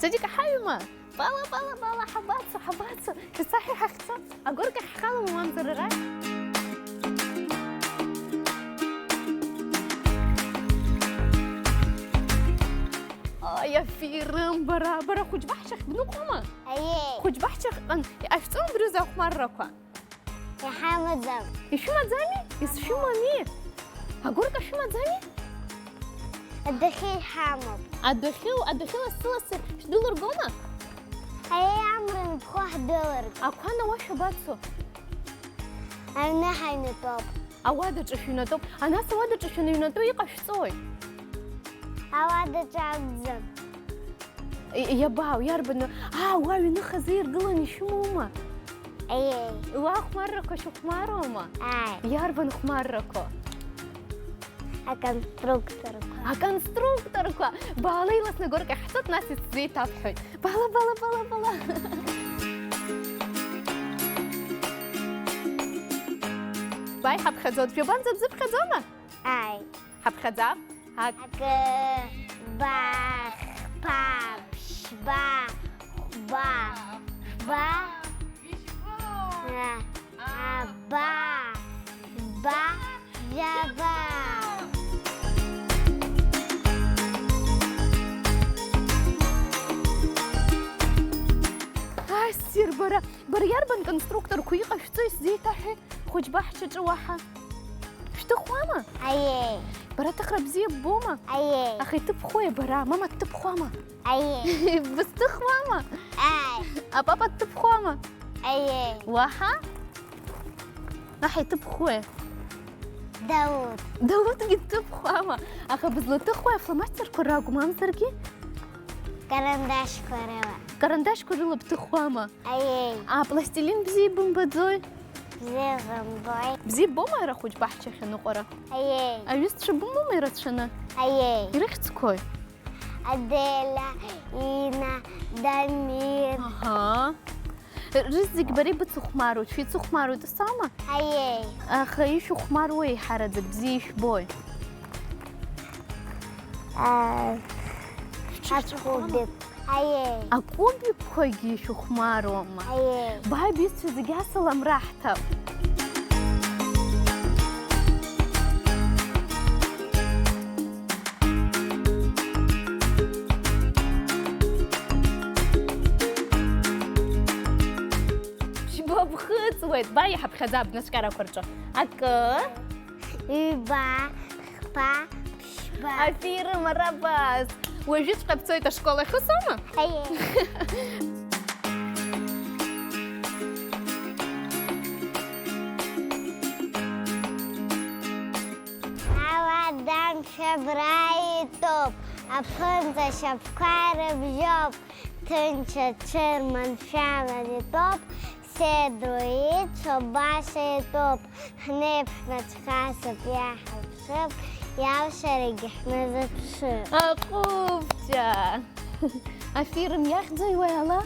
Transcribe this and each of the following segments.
صديق حيما بالا حباتسو تصحي حختو أقولك حخالو منظر غير يا فيرم برا خوش بحشخ بنو قوما خوش بحشخ أفتون بروزا مرة يا حامد زم شو ما زاني شو ماني أقولك شو ما زاني الدخيل حامد الدخيل السلسل $1 قوما هيا عمري بخوح $1 أكوانا واشو باتسو أنا حين توب أوادج أشينا توب أنا سوادج أشينا ينادو يقش صوي أوادج عبزم يا باو يا رب واو نخزير قلني شو ماما واخ مركو شو خماروما يا رب نخماركو конструкторку балайлас на горке حطت ناس زي تافحي بالا باي حب خزود في بنزب زب خزومه حب خزاب هاك باخ بابش با جبا سير برا يربن كونستركتور كويقة شتو يسدي تحي خوش بحشة جواحة شتو خوامة برا تقرب زي بومة أخي تبخوي برا ماما تبخوامة بس تخوامة بابا تبخوامة واحة أخي تبخوي داود قد تبخوامة أخي بزلو تخوي فلماستر كراغو مامسركي كرنداش كوريلا بتخوامة بلاستيلين بزي بومبادزوي بزي بوما يرا خوش بحشة خنو قرا أيوست شو بوما يرتشنا يرخت كوي أديلا إينا دمير رزق بري بتخمارو في تخمارو تسامة أخي شو خمارو يحرزك بزيش بوي أكوبي بخوي شو خمارو ما باي بيست في زجاسة راحتها شباب خذ ويت باي حب خذاب نسكر كرجة أثير مرة بس وجيت قبتويت شكولة خصومة أودم شبراي توب أبخنزة شبكار بجوب تنشا تشيرمان شامل توب سيدويت شباشي توب هنيف نتخاسب يا حبشب يا شريك حمزة شو أقوفجا أفيرم ياخذي ويلا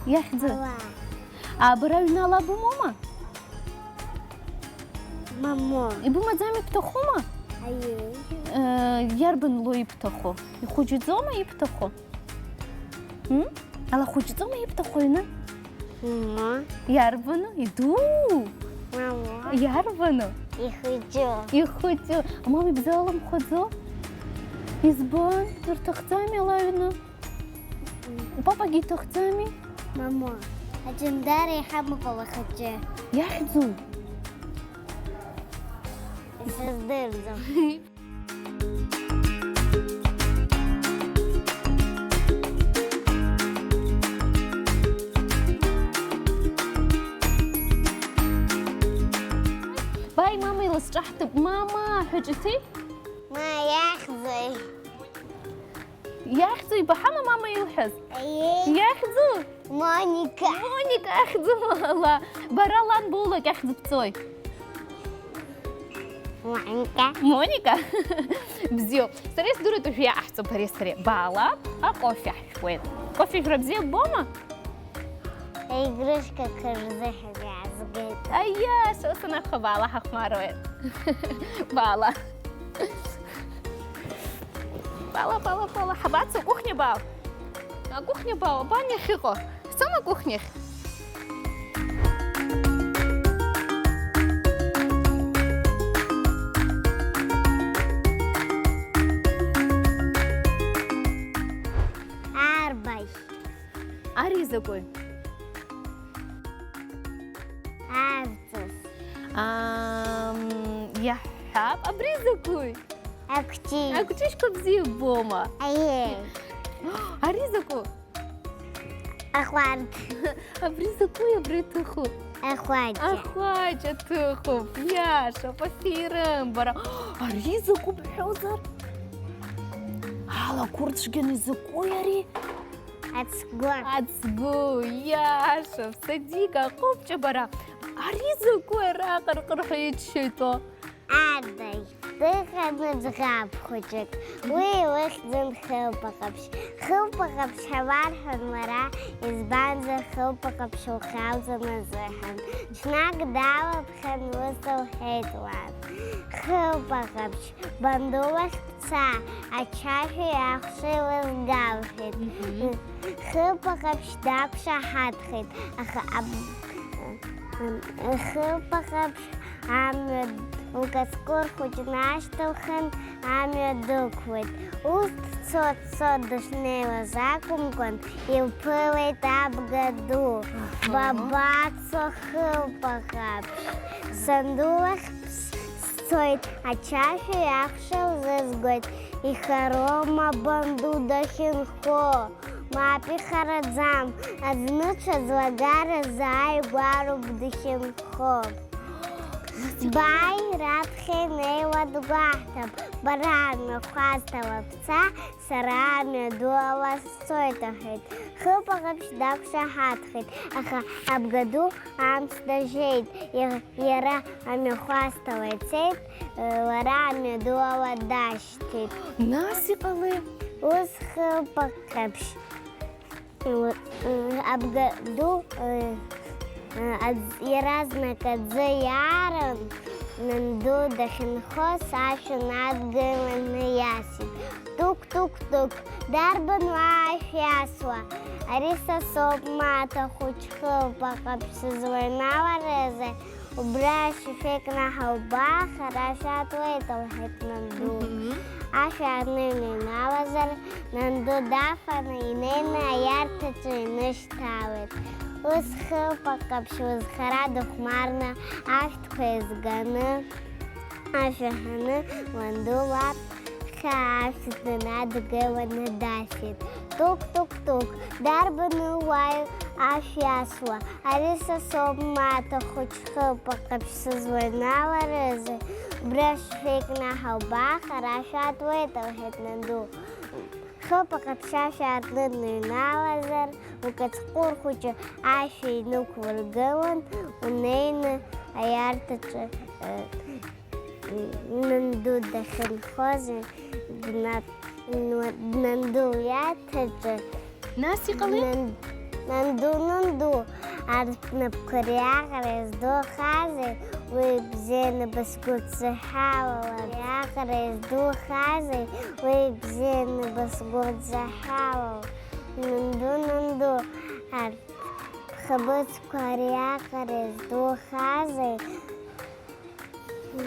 ياخذي براونا لا بوماما ماما يبو مزامي بتخوما يربن لو يبتخو يخوجي زوما يبتخو على خوجي زوما يبتخوينا ماما يربنو يدو ماما يربنو يخوجو مامي بزالم خذو يزبان تختامي لاينا بابا جي تختامي ماما أجنداري حمق الله خجة ياخذو يصدر زم باي مامي لصرحت بماما حجتي ما ياخذو بحما ماما يلحظ ياخذو مونيكا أخذو والله برا الله نبولك أخذ بتوي مونيكا بزيو سريس دورتو فيها أحسن بري سري بالا أقوفي شوي كوفي شرب زي بوما إجرشك كرزح بعزقت أيا شو سنة خبالة حخماروين بالا بالا حبات كухня бал акухня баня хиго. Сама кухня. Арбай. Аризакой. Авцус. Я хаб абризакой. Акти. Акутишко бзи бома. Ае. Аризаку. Ахват. Абризакой абритуху. Ахват. Ахвача туху. Пляша, пафирам бара. Аризаку бхозар. Ала куртшген изакой ари. Ацгор. Ацгу, Яша, садика, копча бара. Аризакой ракар кархаичито. Ардай. Дыханный згаб хочет. Выхден хылпакапш. Хылпакапш хавархан мара. Избанза хылпакапш ухауза назыхан. Шнак дава пхан высыл хейтван. Хылпакапш. Бандулах пца. А чаши ахши вызгавхит. Хылпакапш дапша хатхит. Хылпакапш амед. Укаскор хоть наштовхан амедуквит. Уст цот душнева закумкон и впылит абгаду. Бабацо хылпахапш. Сандулах стоит, а чаши ахшел зазгод. И харома банду дахинхо. Мапи харадзам. Азнуча злагара зай бару бдахинхо. Бай радхене вадугахтам, баран хвастала пца, сарами дуала стойтахит, хылпахапш дапша хатхит, аха абгаду амсдажейт, яра ами хвастала цейт, варами дуала даштит. Насипали. Уз хылпахапш абгаду Яразна кадзаяран нанду дахинхо сашу надгылан ясит. Тук-тук-тук, дарбан вафясва. Ариса соп мата хучхыл пакапсы звойнава резе. Убраши фек на халба, хороша твойтал хет нанду. Аша арныны навазар, нанду дафана и нейна яртачу и ныштавит. Уз хылпакапш уз хараду хмарна, аштху изганы, ашаханы вандулап хаашты надгываны дасит. Тук-тук-тук, дарбаны ваю афясва, ариса соп мата хуч хылпакапш созвойнава рызы, браш фейк на халба, хараша твойтал хет нанду. Хылпакапша шартлыны навазар, укацкур хучу аши нук выргылын, унейны аяртачы нанду дахинхозы, нанду ятачы. Насипали. Нанду, арпнапкаряхарес до хази, вы бзены баскутсы хавала. Ряхарес до хази, вы бзены баскутсы хавала. Нанду, арпхабыцкаряхарес до хази,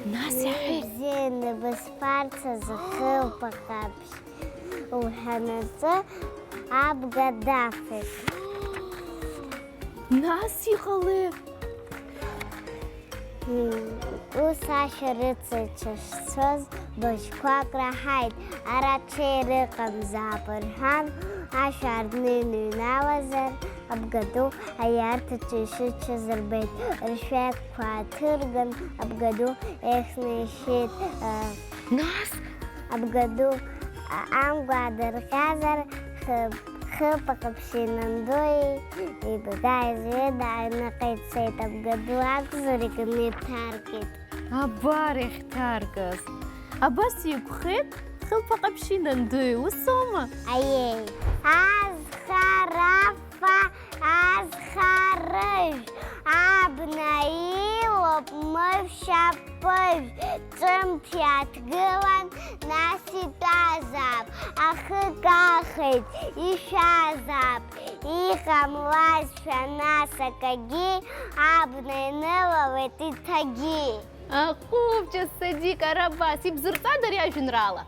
Насипали. бзены баспарца захылпакапш. Уханаца абгадафет. Насипали. Усаша рыцачаш соз башквак рахайт, араче рыкам запырхан, ашарныны навазар, абгаду аяртачы шычы зарбет, рышвек кватырган, абгаду эхны щит, Нас. абгаду амгвадар хазар, хылпакапши нандуи, и бгай зведа, накайт сейт абгаду акзурик нитаркит. Абарих таргас. Абаси кухет. Хылпакапши нандуи. Усома. Ае. Азхарафа, азхарыш, абнаилоп мывшапыш, цымпят гылан наситазап, ахыкахы Ит, ишазап, ихамлас шанаса каги, абнайнела ветитаги. Ахупча Садика Рабас, и бзырца дарья жинрала.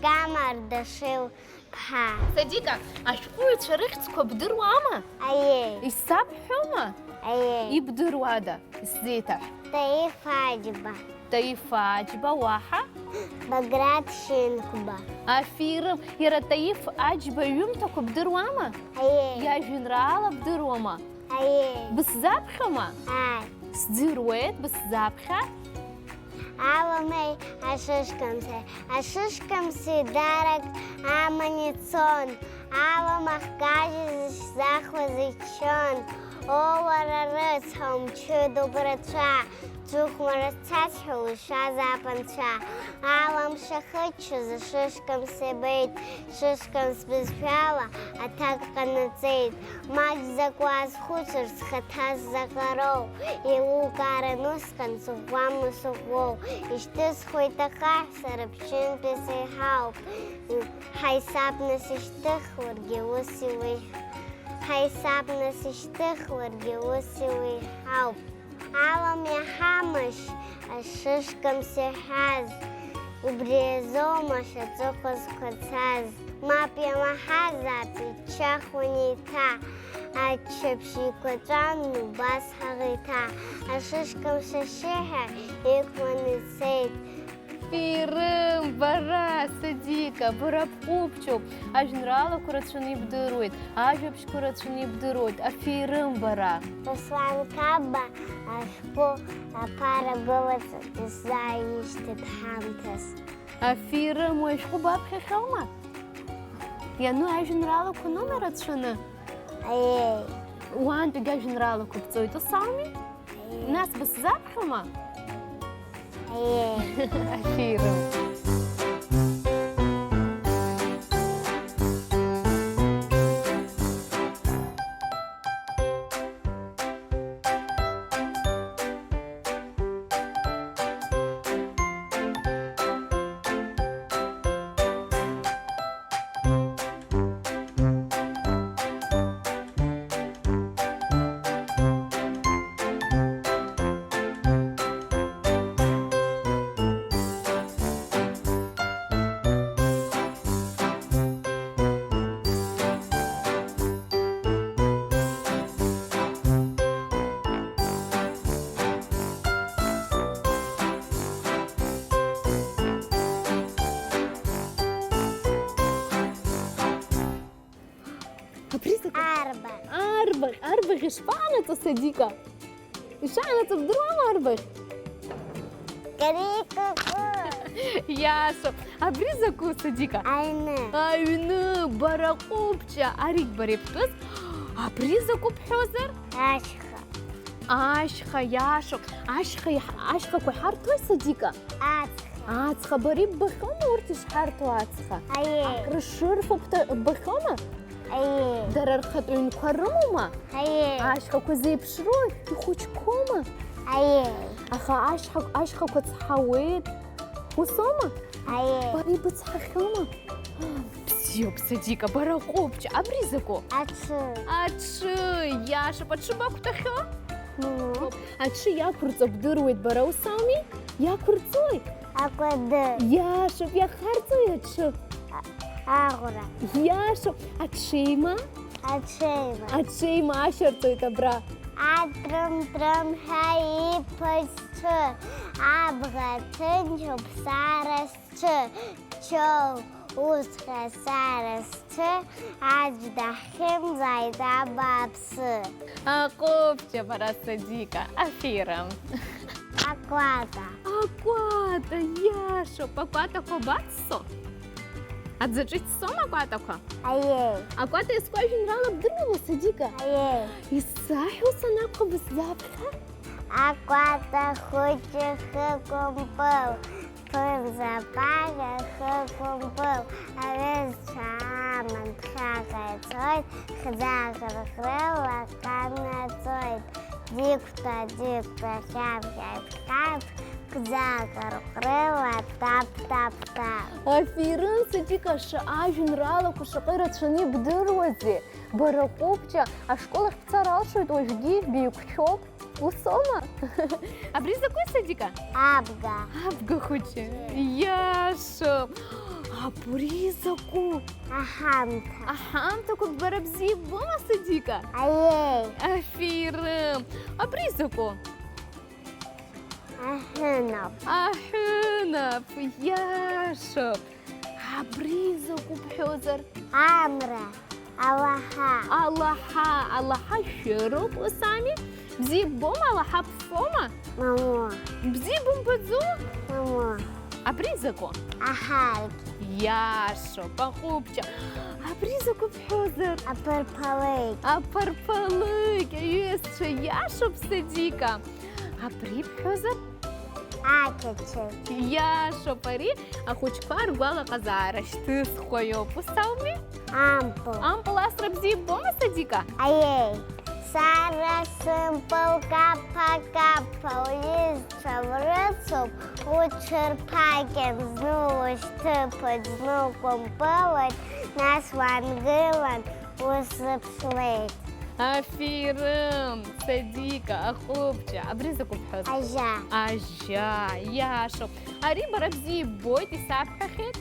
Гамар дашил пха. Садика, аш уйт шарихтско бдыруама? Ае, И саб хума? ае, И бдыруада, сдетах. таи фаджба, Таифаджба ваха. баграт шинкба. Афирам, яра таиф аджба юмтако бдыруама? Ае, Я жинрала бдыруама. ае, Бсзапхама? ай. Сдырует бсзапха? Авамей ашишкамсе дарак аманицон, авамахкажи захвазичон, оварарыц хомчу добрача, цухмарацац хулыша запанча, авам шахычу за шишкамсе бейт, шишкамс безпяла, а так канацейт, мать закваз хучер схатаз закаров, и лукара нускан сухваму сухвов, и штыс хуйтаха сарапчин песейхау, хайсапнас иштых варгелусивый, хайсапнас иштых варгелусивый хау. Алам я хамыш, а шишкам сехаз, убрезомаш, а цокос коцаз. Мапья махаза, пичахунита, а чепши котрану бас харита, а шишкам шешеха, икманицейт. Фирым, бара, Садика, барапупчук. А жинрала курацуни бдырует, а жепш курацуни бдырует, а фирым бара. Послан каба, а шпо, а пара голоца, ты знаешь, ты тхамтас. А фирым, мой шкуба пхехалма. Я ну а жинрала ку номер отшина. Ай, Уан пига жинрала купцой, то сами? Нас бы запхама? ай. А фирым. Арба. Арбах, ишпанато, Садика. Ишпанато вдруг арбах. Карикаку. Яшо. А бризаку, Садика. Айна. Айны, баракупча. Арик бариптус. А бризаку пхозер. Ашха. Ашха, Яшо. Ашха кой хартой, Садика. Ацха. Ацха бариб бахома, уртиш харту ацха. Ае. Крыширфу бахома. Ае. Дарархат уин кварумума. Ае. Ашха козей пшрой. Ты хоть кома. Ае. Аха ашха коцхаует. Усома? Ае. Бари бацхахома. Псё, Садика, барахопча. А бризаку? Ацу. Ачы, Яша, подшибаку тахо? Ну. Ачы я курцо бдырует бара усами? Я курцой. Акваде. Яша, я харцой ачы. Агура. Яша, ачыма? Ачейва. Ачыма ашарцой табра. Атрым-трым хаи пысчы. Абғатын жопсарысчы. Чоу узға сарысчы. Аждахым зайда бапсы. Акопча, бара Садика, афирам. Аквата. Аквата, Яша, паквата кобатсо. Отзачить сом акватако? Ае. Аквата искажен рано бдырнула, Садика. Ае. Исахился на кобзапха? Аквата хоче хыкумпыл. Пым запага хыкумпыл. Авес чаман тхакайцойт. Хзагрхрыла канацойт. Дикта, хям, Закар, крила, тап-тап-тап. Афірин Садіка, що ажінрала кушакира чини бдирозі. Баракопча, а школах пцаралшують ожді, бійкчок. Усома? А брізаку Садіка? Абга. Абга хоче. Яшо. А брізаку? Ахамта. Ахам таку барабзі бома Садіка. Аєй. Афірин. А брізаку? Ахинов. Ахинап. Яшо. А брізаку пхьозар? Амра. Аллаха. Аллаха щиро самі. Бзі бом Аллаха пфома. Мамо. Бзі бом бадзу. Мамо. А брізаку? Ахалки. Яшо, пахупча. А брізаку пхьозар? Аперпалик. А парпалик. Ще яшо Садіка. А при пхьозар? Акечек. Яшо парі. А хоч пар гуала казара. Шти схою пусавмі? Ампул. Ампуластра бзі бома Садіка. Аєй. Сара симпл капа-капа. Лізця в рицу. У черпакен знову штипить, знов компилить. Нас вангилан усипслить. Афірим, Садіка, а хлопча, а брізаку пхьозар? Ажа. Ажа, яшо. А ріба рабзі бойті сапхахит?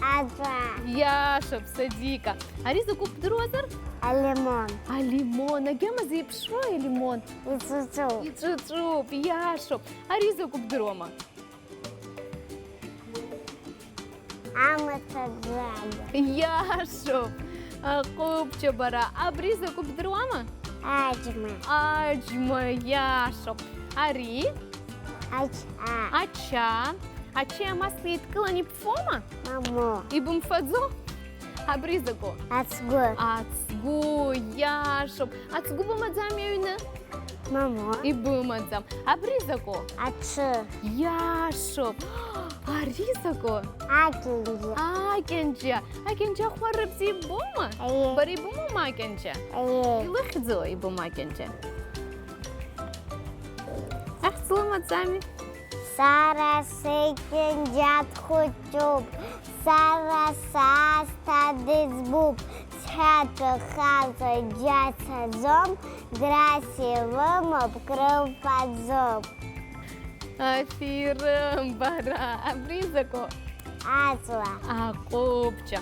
Аджа. Яшо, Садіка. А різаку пдрозар? А лимон. А лімон, а гема зіпшо і лімон? І цуцу. І чучуп, яшо. А різаку пдрома? Аматаджага. Яшо. А хлопча бара, а брізаку пдрома? Аджма. Аджма, яшо. А рі? Ача. Ача. Ача маслі ткилані пфома? Мамо. І бумфадзо? А брізаку? Ацгу. Ацгу, яшо. Ацгу бумадзам юйне? Мамо. І бумадзам. А брізаку? Ачы. Яшо. А різаку? Акинджи. Акенча. Акенча хварабзі бума? Аєй. Барі буму макенча. Аєй. І лихдзо і бумакенча. Ах, цлумадзамі. Сара сикенджат хучуб. Сара саста дизбуб. Схето хазо джаса зом. Грасі вимов крив падзоб. Афірим, бара. А брізаку? Азла. А копча.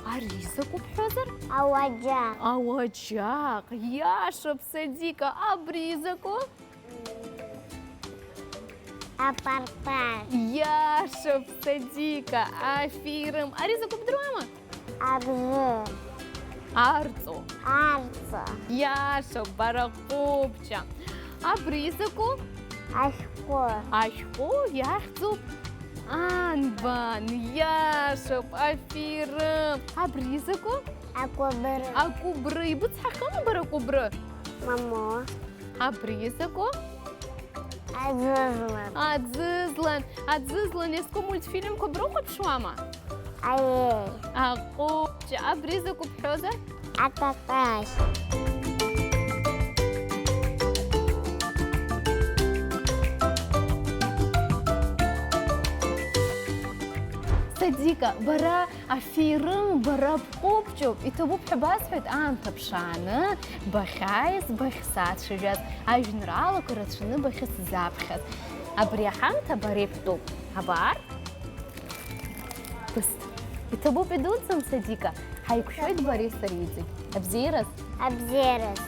А різаку пхьозар? Аваджа. А очак. Яшо, Садіка. А брізаку? Апарпар. Яшо, Садіка. Афірим. А різаку пдрома? Абжи. Арцу. Арцо. Яшо, баракопча. А брізаку? Ашко. Ашко, яхцу. Анбан, яшо, афірим. А брізаку? Акубир. А кубри. Буцхакама баракубри. Мамо. А брізаку? Азузлан. А дзизлан. Єско мультфільм кобру хопшуама? Аєй. А копча. А брізаку пхьозар? Ататаш. Садіка, бара афірим, бара пкопчук. І тобу пхебасфет анта пшана, бахайс, бахсат шижаз. А жінрала коротшини бахис запхас. А бряханта барі птук. А бар? Пуст. І тобу підуцем, Садіка. Хайкшойт барі старіцик. Абзірас? Абзерес.